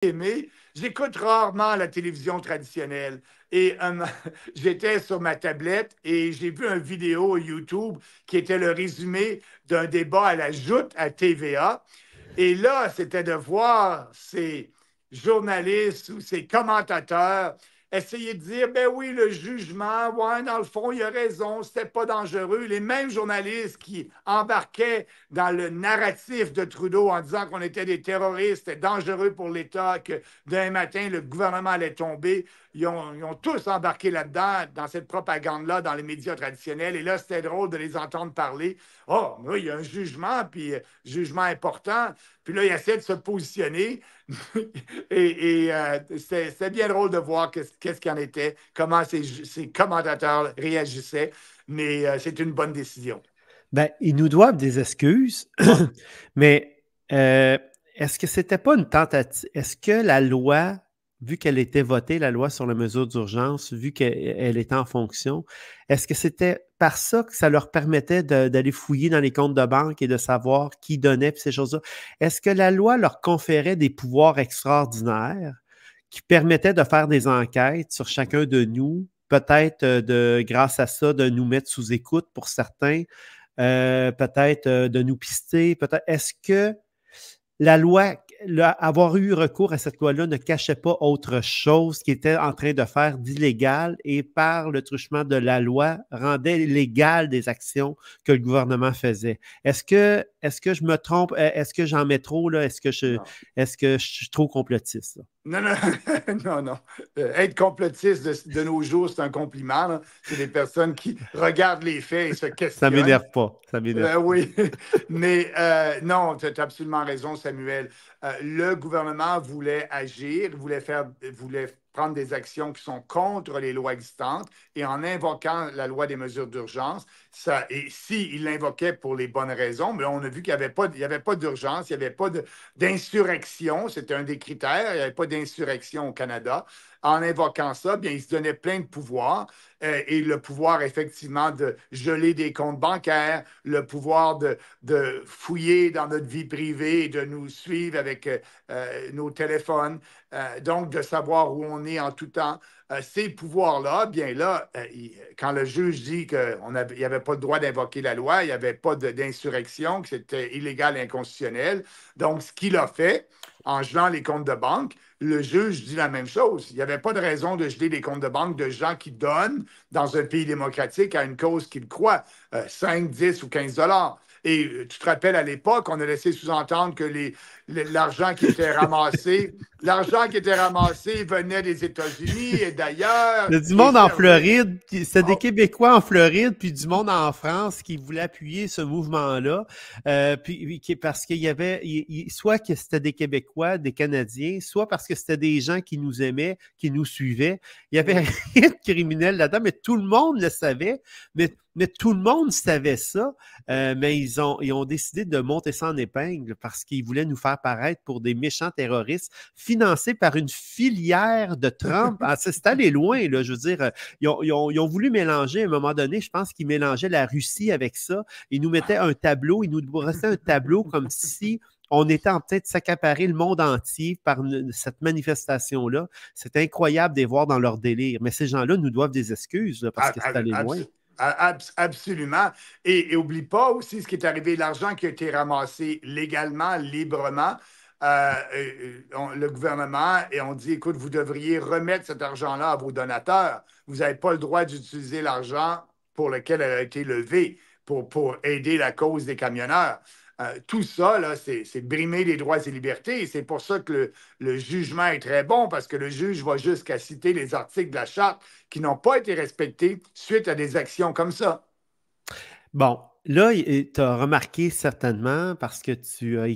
aimé. J'écoute rarement la télévision traditionnelle. Et j'étais sur ma tablette et j'ai vu une vidéo YouTube qui était le résumé d'un débat à la Joute à TVA. Et là, c'était de voir ces journalistes ou ces commentateurs essayer de dire, ben oui, le jugement, ouais, dans le fond, il a raison, c'était pas dangereux. Les mêmes journalistes qui embarquaient dans le narratif de Trudeau en disant qu'on était des terroristes, c'était dangereux pour l'État, que d'un matin, le gouvernement allait tomber, ils ont tous embarqué là-dedans, dans cette propagande-là, dans les médias traditionnels. Et là, c'était drôle de les entendre parler. Oh, oui, il y a un jugement, puis jugement important. Puis là, il essaie de se positionner. C'était bien drôle de voir qu'est-ce qu'il en était, comment ces commentateurs réagissaient. Mais c'est une bonne décision. Ben, ils nous doivent des excuses, Ouais. mais est-ce que c'était pas une tentative? Est-ce que la loi, vu qu'elle était votée, la loi sur la mesure d'urgence, vu qu'elle était en fonction, est-ce que c'était par ça que ça leur permettait d'aller fouiller dans les comptes de banque et de savoir qui donnait ces choses-là? Est-ce que la loi leur conférait des pouvoirs extraordinaires qui permettaient de faire des enquêtes sur chacun de nous, peut-être grâce à ça, de nous mettre sous écoute pour certains? Peut-être de nous pister, peut-être. Est-ce que la loi, avoir eu recours à cette loi-là ne cachait pas autre chose qui était en train de faire d'illégal et par le truchement de la loi rendait légales des actions que le gouvernement faisait? Est-ce que je me trompe? Est-ce que j'en mets trop, là? Non. Est-ce que je suis trop complotiste, là? Non, non, non, non. Être complotiste de nos jours, c'est un compliment, là. C'est des personnes qui regardent les faits et se Ça questionnent. m'énerve pas. Ça m'énerve pas. Oui, mais non, tu as absolument raison, Samuel. Le gouvernement voulait agir, voulait prendre des actions qui sont contre les lois existantes et en invoquant la loi des mesures d'urgence, et s'il l'invoquait pour les bonnes raisons, mais on a vu qu'il n'y avait pas d'urgence, il n'y avait pas d'insurrection, c'était un des critères, il n'y avait pas d'insurrection au Canada. En invoquant ça, bien, il se donnait plein de pouvoirs et le pouvoir effectivement de geler des comptes bancaires, le pouvoir de fouiller dans notre vie privée et de nous suivre avec nos téléphones, donc de savoir où on est en tout temps. Ces pouvoirs-là, bien là, quand le juge dit qu'il n'y avait pas le droit d'invoquer la loi, il n'y avait pas d'insurrection, que c'était illégal et inconstitutionnel. Donc, ce qu'il a fait en gelant les comptes de banque, le juge dit la même chose. Il n'y avait pas de raison de geler les comptes de banque de gens qui donnent dans un pays démocratique à une cause qu'ils croient, 5, 10 ou 15 dollars. Et tu te rappelles, à l'époque, on a laissé sous-entendre que l'argent qui était ramassé venait des États-Unis et d'ailleurs. Il y a du Et monde en servait. Floride, c'était des Oh, Québécois en Floride, puis du monde en France qui voulait appuyer ce mouvement-là, parce qu'il y avait, soit que c'était des Québécois, des Canadiens, soit parce que c'était des gens qui nous aimaient, qui nous suivaient. Il y avait oui. rien de criminel là-dedans, mais tout le monde le savait, mais tout le monde savait ça, mais ils ont décidé de monter ça en épingle parce qu'ils voulaient nous faire paraître pour des méchants terroristes financés par une filière de Trump. Ah, c'est allé loin, là, je veux dire. Ils ont voulu mélanger, à un moment donné, je pense qu'ils mélangeaient la Russie avec ça. Ils nous mettaient un tableau, ils nous brossaient un tableau comme si on était en train de s'accaparer le monde entier par cette manifestation-là. C'est incroyable de les voir dans leur délire. Mais ces gens-là nous doivent des excuses là, parce que c'est allé loin. Absolument. Et oublie pas aussi ce qui est arrivé, l'argent qui a été ramassé légalement, librement. Le gouvernement et on dit, écoute, vous devriez remettre cet argent-là à vos donateurs. Vous n'avez pas le droit d'utiliser l'argent pour lequel elle a été levée pour aider la cause des camionneurs. Tout ça, là, c'est brimer les droits et libertés. Et c'est pour ça que le jugement est très bon, parce que le juge va jusqu'à citer les articles de la Charte qui n'ont pas été respectés suite à des actions comme ça. Bon, là, tu as remarqué certainement, parce que tu as